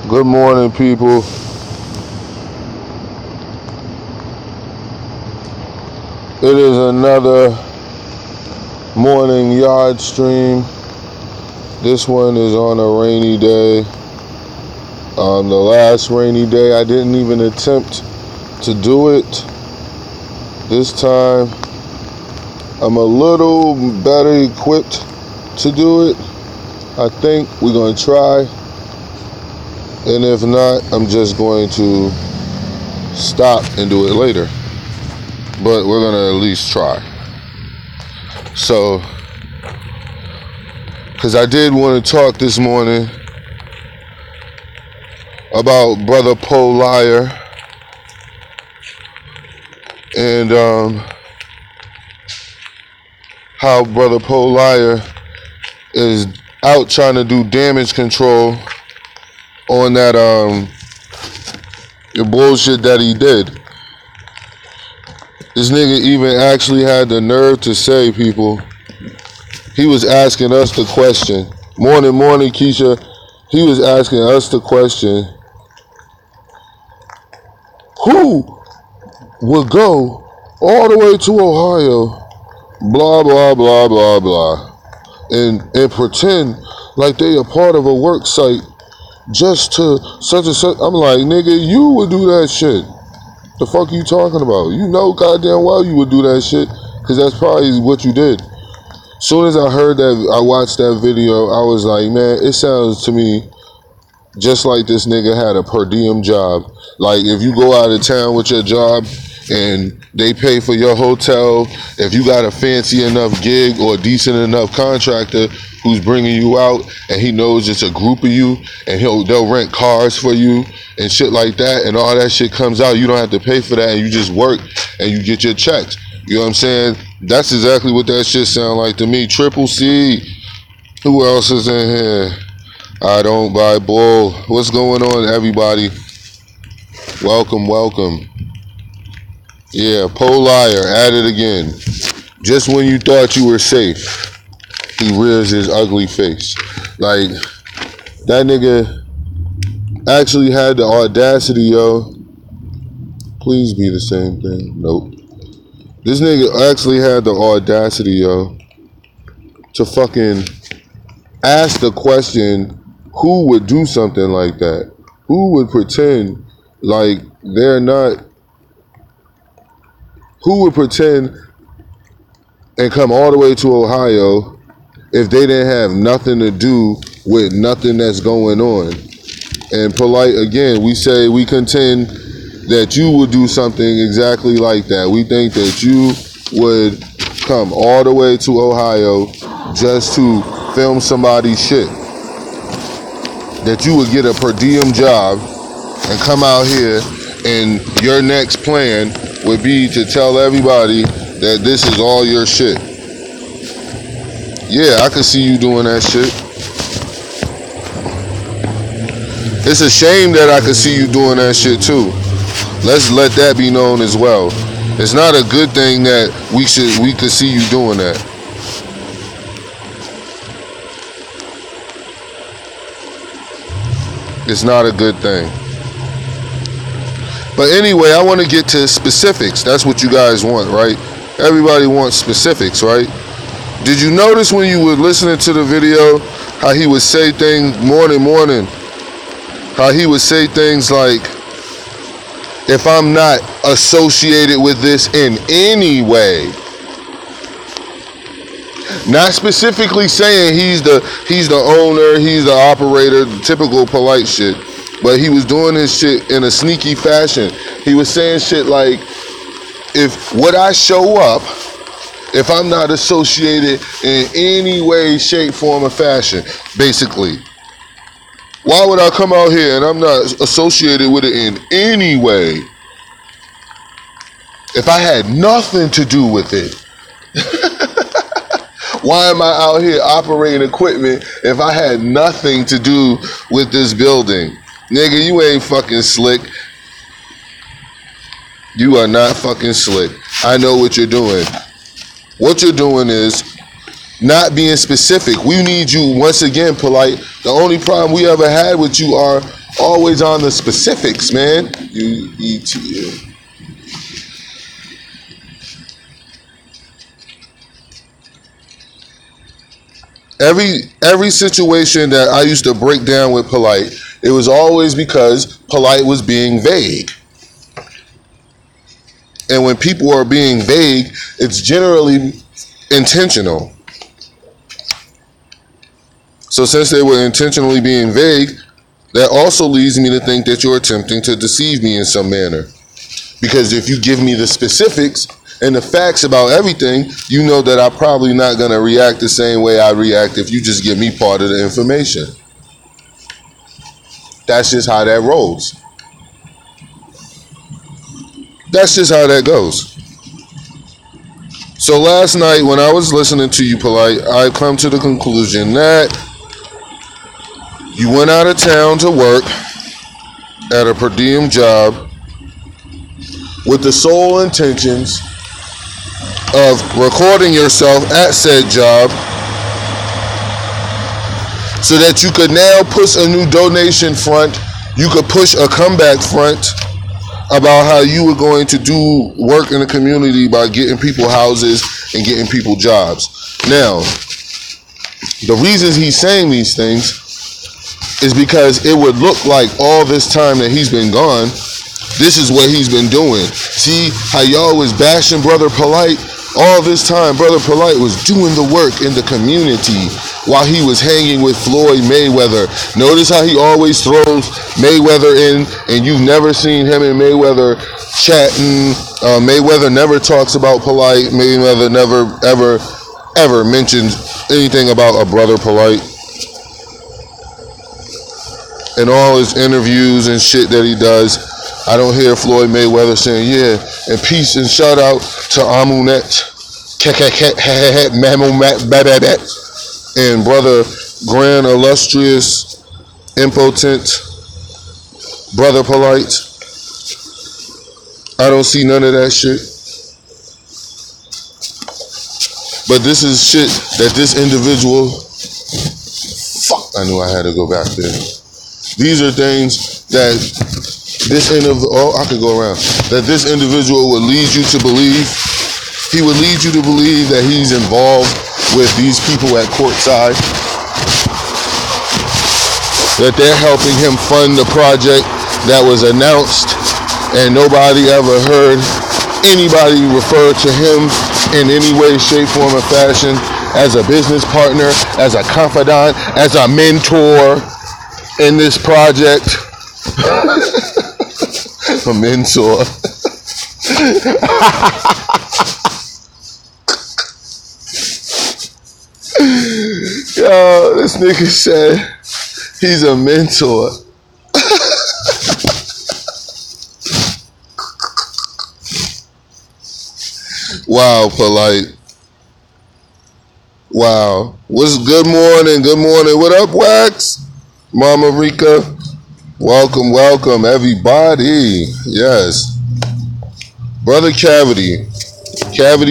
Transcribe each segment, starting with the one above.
Good morning, people. It is another morning yard stream. This one is on a rainy day. The last rainy day, I didn't even attempt to do it. This time, I'm a little better equipped to do it. I think we're going to try. And if not, I'm just going to stop and do it later. But we're going to at least try. So, because I did want to talk this morning about Brother Polier and how Brother Polier is out trying to do damage control on that the bullshit that he did. This nigga even actually had the nerve to say, people, he was asking us the question. Morning, Keisha. He was asking us the question, who would go all the way to Ohio, blah, blah, blah, blah, blah, and pretend like they a part of a work site just to such and such. I'm like, nigga, you would do that shit. The fuck you talking about? You know goddamn well you would do that shit, because that's probably what you did. Soon as I heard that, I watched that video, I was like, man, it sounds to me just like this nigga had a per diem job. Like, if you go out of town with your job and they pay for your hotel, if you got a fancy enough gig or a decent enough contractor who's bringing you out and he knows it's a group of you and they'll rent cars for you and shit like that, and all that shit comes out, you don't have to pay for that, and you just work and you get your checks. You know what I'm saying? That's exactly what that shit sound like to me. Triple C. Who else is in here? I don't buy bull. What's going on, everybody? Welcome. Yeah, Polier at it again. Just when you thought you were safe, he rears his ugly face. Like, that nigga actually had the audacity, yo. Please be the same thing. Nope. This nigga actually had the audacity, yo, to fucking ask the question, who would do something like that? Who would pretend like they're not? Who would pretend and come all the way to Ohio if they didn't have nothing to do with nothing that's going on? And polite, again, we contend that you would do something exactly like that. We think that you would come all the way to Ohio just to film somebody's shit. That you would get a per diem job and come out here, and your next plan would be to tell everybody that this is all your shit. Yeah, I could see you doing that shit. It's a shame that I could see you doing that shit too. Let's let that be known as well. It's not a good thing that we could see you doing that. It's not a good thing. But anyway, I want to get to specifics. That's what you guys want, right? Everybody wants specifics, right? Did you notice when you were listening to the video how he would say things, morning, how he would say things like, if I'm not associated with this in any way, not specifically saying he's the owner, he's the operator, the typical polite shit, but he was doing his shit in a sneaky fashion. He was saying shit like, would I show up if I'm not associated in any way, shape, form, or fashion, basically? Why would I come out here and I'm not associated with it in any way if I had nothing to do with it? Why am I out here operating equipment if I had nothing to do with this building? Nigga, you ain't fucking slick. You are not fucking slick. I know what you're doing. What you're doing is not being specific. We need you, once again, polite. The only problem we ever had with you are Always on the specifics, man. Every situation that I used to break down with Polite, it was always because Polite was being vague. And when people are being vague, it's generally intentional. So since they were intentionally being vague, that also leads me to think that you're attempting to deceive me in some manner. Because if you give me the specifics and the facts about everything, you know that I'm probably not going to react the same way I react if you just give me part of the information. That's just how that rolls. That's just how that goes. So last night when I was listening to you, Polite, I come to the conclusion that you went out of town to work at a per diem job with the sole intentions of recording yourself at said job so that you could now push a new donation front, you could push a comeback front about how you were going to do work in the community by getting people houses and getting people jobs. Now, the reasons he's saying these things is because it would look like all this time that he's been gone, this is what he's been doing. See how y'all was bashing Brother Polite? All this time, Brother Polite was doing the work in the community while he was hanging with Floyd Mayweather. Notice how he always throws Mayweather in, and you've never seen him and Mayweather chatting. Mayweather never talks about Polite. Mayweather never, ever mentions anything about a Brother Polite. In all his interviews and shit that he does, I don't hear Floyd Mayweather saying, yeah, and peace and shout out to Amunet, and Brother Grand Illustrious Impotent Brother Polite. I don't see none of that shit. But this is shit that this individual, I knew I had to go back there. These are things that this that this individual would lead you to believe. He would lead you to believe that he's involved with these people at courtside, that they're helping him fund the project that was announced, and nobody ever heard anybody refer to him in any way, shape, form, or fashion as a business partner, as a confidant, as a mentor in this project. A mentor. Yo, this nigga said he's a mentor. Wow, Polite. Wow. What's good morning? Good morning. What up, Wax? Mama Rika. Welcome, welcome, everybody. Yes. Brother Cavity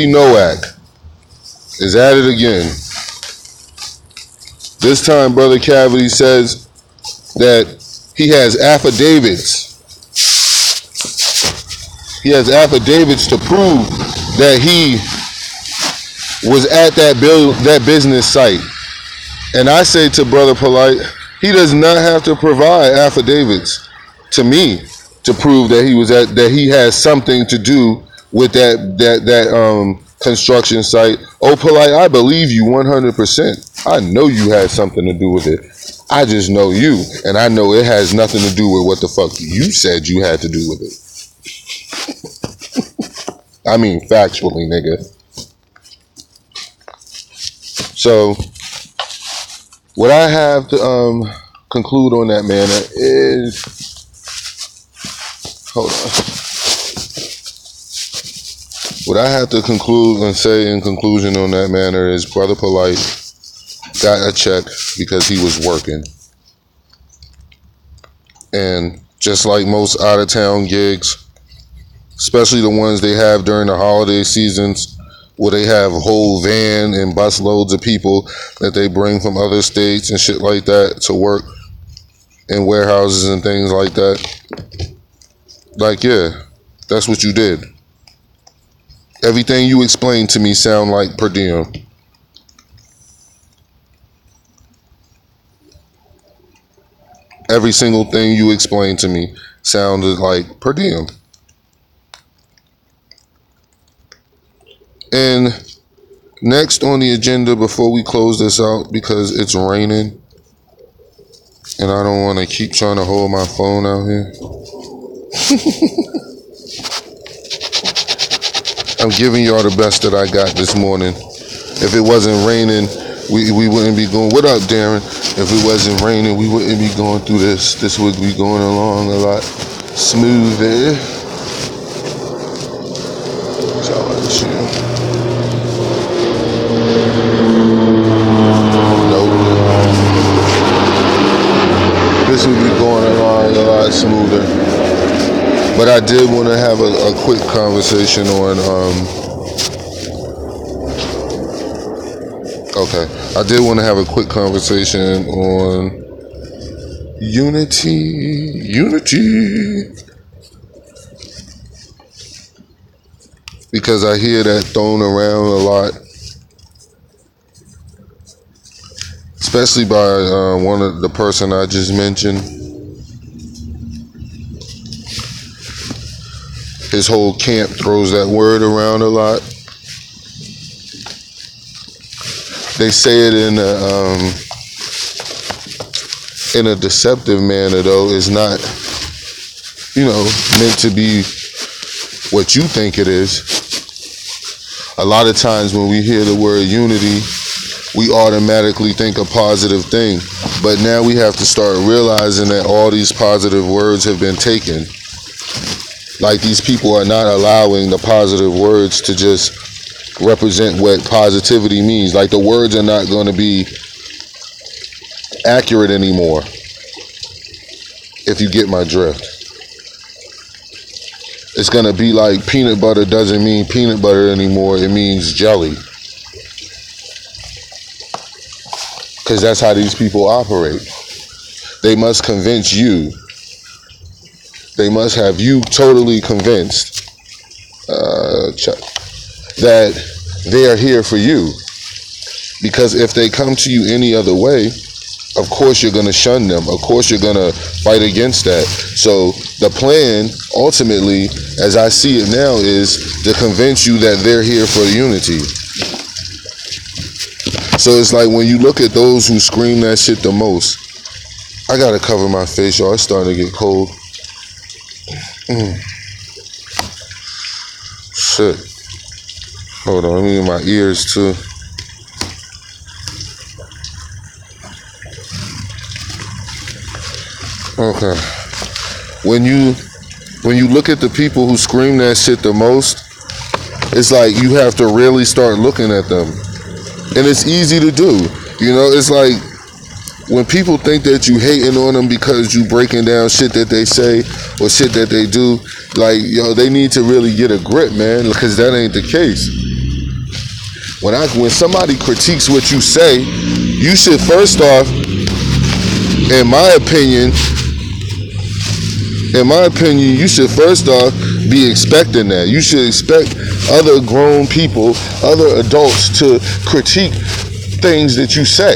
Nowak is at it again. This time, Brother Cavity says that he has affidavits. He has affidavits to prove that he was at that business site. And I say to Brother Polite, he does not have to provide affidavits to me to prove that he has something to do with that construction site. Oh, Polite, I believe you 100%. I know you had something to do with it. I just know you, and I know it has nothing to do with what the fuck you said you had to do with it. I mean, factually, nigga. So, what I have to conclude on that manner is, hold on. What I have to conclude and say in conclusion on that manner is Brother Polite got a check because he was working. And just like most out-of-town gigs, especially the ones they have during the holiday seasons, where they have a whole van and bus loads of people that they bring from other states and shit like that to work. in warehouses and things like that. Like, yeah, that's what you did. Everything you explained to me sound like per diem. Every single thing you explained to me sounded like per diem. And next on the agenda, before we close this out, because it's raining and I don't want to keep trying to hold my phone out here. I'm giving y'all the best that I got this morning. If it wasn't raining, we wouldn't be going. What up, Darren? If it wasn't raining, we wouldn't be going through this. This would be going along a lot smoother. This would be going along a lot smoother. But I did want to have a quick conversation on, I did want to have a quick conversation on unity. Because I hear that thrown around a lot. Especially by one of the person I just mentioned. His whole camp throws that word around a lot. They say it in a deceptive manner, though. It's not, meant to be what you think it is. A lot of times when we hear the word unity, we automatically think a positive thing. But now we have to start realizing that all these positive words have been taken. Like, these people are not allowing the positive words to just represent what positivity means. Like, the words are not going to be accurate anymore, if you get my drift. It's going to be like peanut butter doesn't mean peanut butter anymore. It means jelly. Because that's how these people operate. They must convince you. They must have you totally convinced that they are here for you. Because if they come to you any other way, of course you're going to shun them. Of course you're going to fight against that. So the plan, ultimately, as I see it now, is to convince you that they're here for unity. So it's like when you look at those who scream that shit the most. I got to cover my face, y'all. It's starting to get cold. Shit. Hold on, let me get my ears too. Okay. When you look at the people who scream that shit the most, it's like you have to really start looking at them. And it's easy to do. It's like when people think that you hating on them because you breaking down shit that they say or shit that they do, like, they need to really get a grip, man, because that ain't the case. When somebody critiques what you say, you should first off, in my opinion, you should first off be expecting that. You should expect other grown people, other adults to critique things that you say.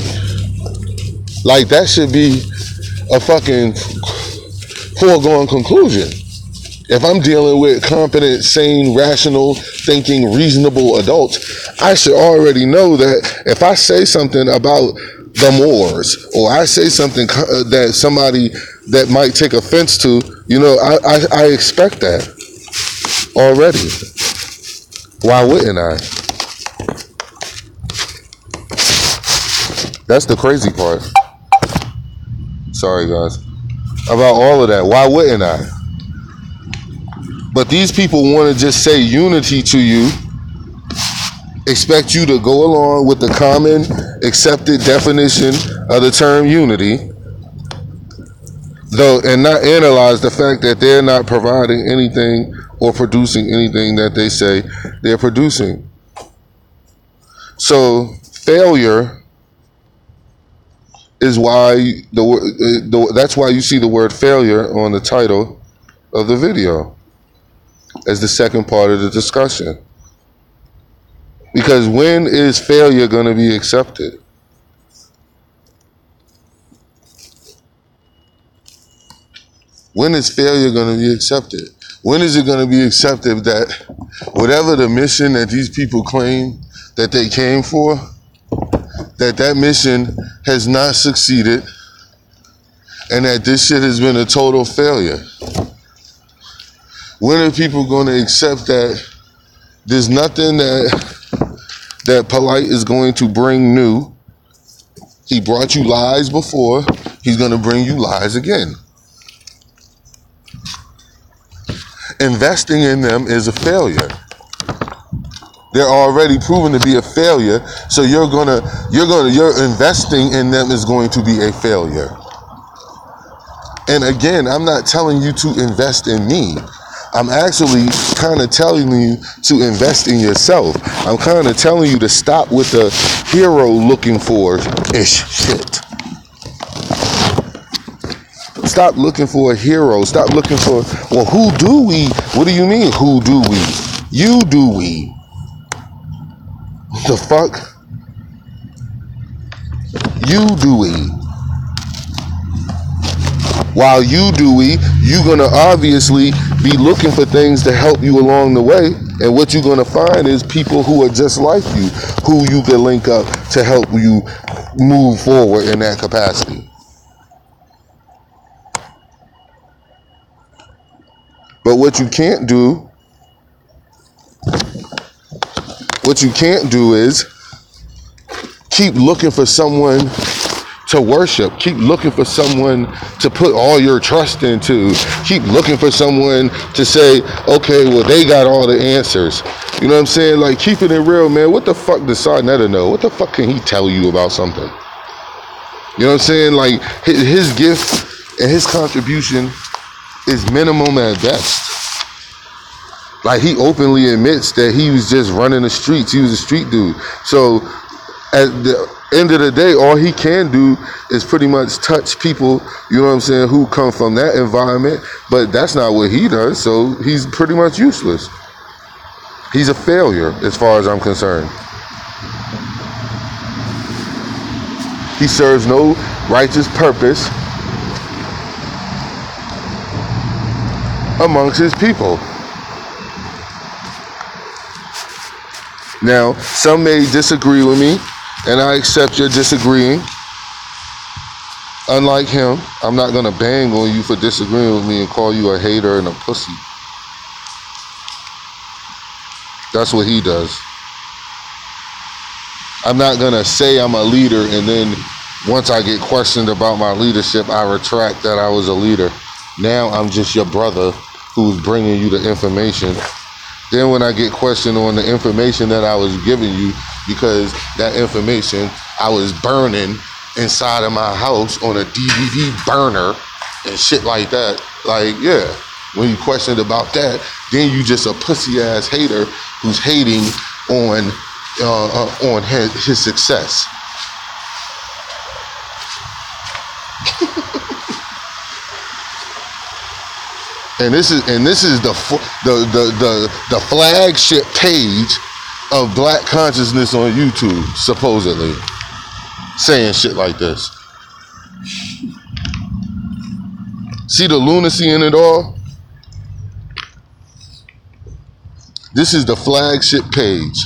Like, that should be a fucking foregone conclusion. If I'm dealing with competent, sane, rational, thinking, reasonable adults, I should already know that if I say something about the Moors, or I say something that somebody that might take offense to, I expect that already. Why wouldn't I? That's the crazy part. Sorry, guys. About all of that. Why wouldn't I? But these people want to just say unity to you, expect you to go along with the common accepted definition of the term unity, though, and not analyze the fact that they're not providing anything or producing anything that they say they're producing. So failure is why that's why you see the word failure on the title of the video as the second part of the discussion. Because when is failure going to be accepted? When is failure going to be accepted? When is it going to be accepted that whatever the mission that these people claim that they came for, that mission has not succeeded, and that this shit has been a total failure? When are people going to accept that there's nothing that Polite is going to bring new? He brought you lies before, he's going to bring you lies again. Investing in them is a failure. They're already proven to be a failure, so your investing in them is going to be a failure. And again, I'm not telling you to invest in me. I'm actually kind of telling you to invest in yourself. I'm kind of telling you to stop with the hero looking for ish shit. Stop looking for a hero. Stop looking for, well, who do we? What do you mean, who do we? You do we. The fuck? You do we. While you do we, you're going to obviously be looking for things to help you along the way. And what you're going to find is people who are just like you, who you can link up to help you move forward in that capacity. But what you can't do is keep looking for someone to worship. Keep looking for someone to put all your trust into. Keep looking for someone to say, okay, well, they got all the answers. You know what I'm saying? Like, keeping it real, man. What the fuck does Sarnetta know? What the fuck can he tell you about something? You know what I'm saying? Like, his gift and his contribution is minimum at best. Like, he openly admits that he was just running the streets. He was a street dude. So at the end of the day, all he can do is pretty much touch people, you know what I'm saying, who come from that environment. But that's not what he does. So he's pretty much useless. He's a failure as far as I'm concerned. He serves no righteous purpose amongst his people. Now, some may disagree with me, and I accept your disagreeing. Unlike him, I'm not going to bang on you for disagreeing with me and call you a hater and a pussy. That's what he does. I'm not going to say I'm a leader and then once I get questioned about my leadership, I retract that I was a leader. Now I'm just your brother who's bringing you the information. Then when I get questioned on the information that I was giving you, because that information I was burning inside of my house on a DVD burner and shit like that. Like, yeah, when you questioned about that, then you just a pussy ass hater who's hating on his success. And this is the flagship page of Black Consciousness on YouTube, supposedly saying shit like this. See the lunacy in it all? This is the flagship page.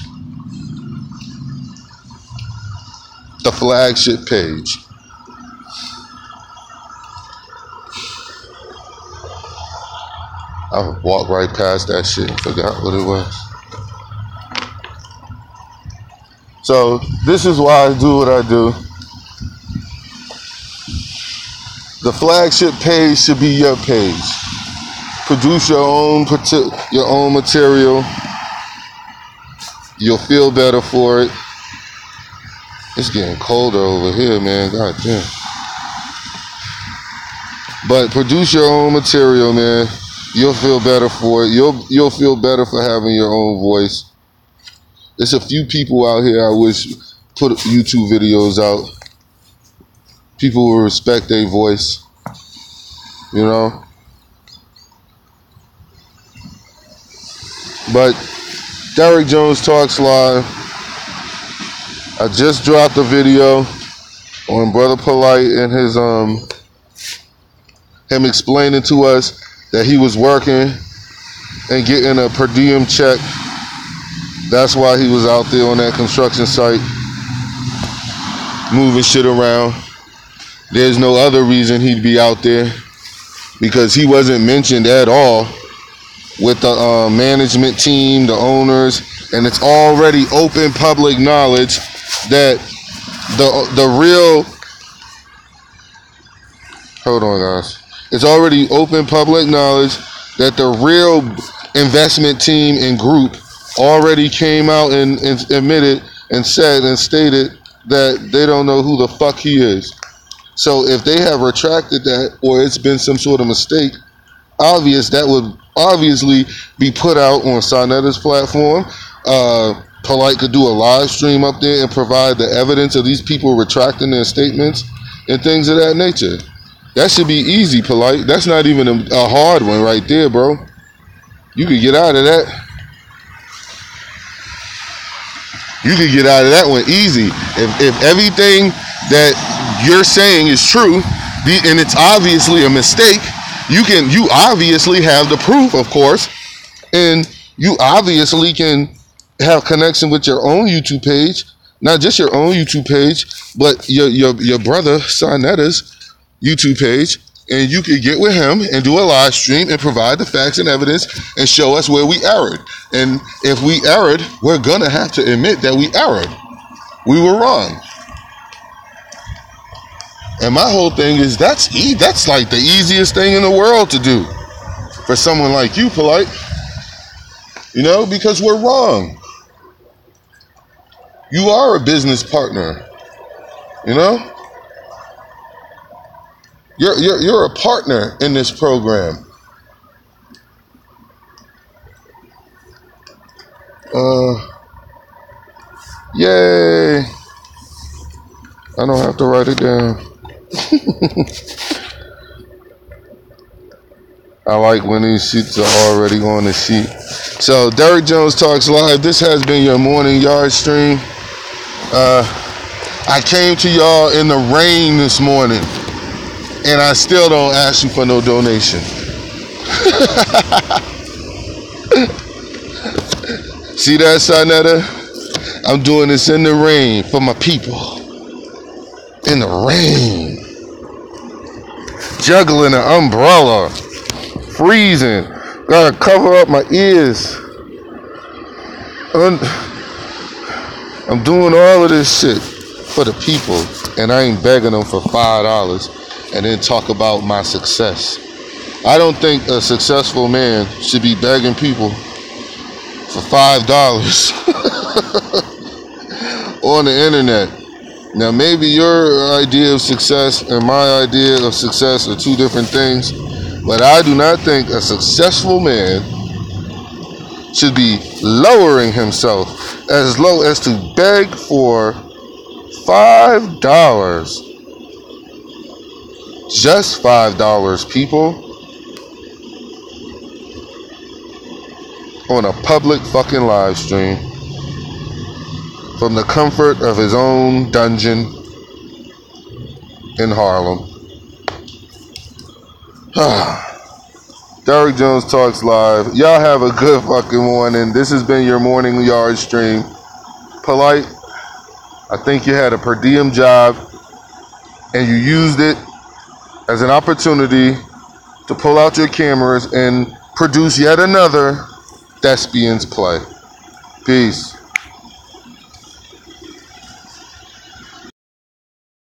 The flagship page. I walked right past that shit and forgot what it was. So this is why I do what I do. The flagship page should be your page. Produce your own material. You'll feel better for it. It's getting colder over here, man. God damn. But produce your own material, man. You'll feel better for it. You'll feel better for having your own voice. There's a few people out here I wish put YouTube videos out. People will respect their voice, you know. But Derrick Jones Talks Live. I just dropped a video on Brother Polite and his him explaining to us that he was working and getting a per diem check. That's why he was out there on that construction site moving shit around. There's no other reason he'd be out there, because he wasn't mentioned at all with the management team, the owners, and it's already open public knowledge that the real, hold on guys, it's already open public knowledge that the real investment team and group already came out and admitted and said and stated that they don't know who the fuck he is. So if they have retracted that, or it's been some sort of mistake, that would obviously be put out on Sonetta's platform. Polite could do a live stream up there and provide the evidence of these people retracting their statements and things of that nature. That should be easy, Polite. That's not even a hard one right there, bro. You could get out of that. You could get out of that one easy. If everything that you're saying is true, and it's obviously a mistake, you obviously have the proof, of course, and you obviously can have connection with your own YouTube page, not just your own YouTube page, but your brother Sonetta's YouTube page, and you could get with him and do a live stream and provide the facts and evidence and show us where we erred. And if we erred, we're gonna have to admit that we erred. We were wrong. And my whole thing is that's like the easiest thing in the world to do for someone like you, Polite. You know, because we're wrong. You are a business partner. You know? You're a partner in this program. Yay. I don't have to write it down. I like when these sheets are already on the sheet. So Derrick Jones Talks Live. This has been your morning yard stream. I came to y'all in the rain this morning, and I still don't ask you for no donation. See that, Sonetta? I'm doing this in the rain for my people. In the rain. Juggling an umbrella. Freezing. Gotta cover up my ears. I'm doing all of this shit for the people, and I ain't begging them for $5 and then talk about my success. I don't think a successful man should be begging people for $5 on the internet. Now, maybe your idea of success and my idea of success are two different things, but I do not think a successful man should be lowering himself as low as to beg for $5. Just $5, people. On a public fucking live stream. From the comfort of his own dungeon in Harlem. Derrick Jones Talks Live. Y'all have a good fucking morning. This has been your morning yard stream. Polite, I think you had a per diem job and you used it as an opportunity to pull out your cameras and produce yet another thespian's play. Peace.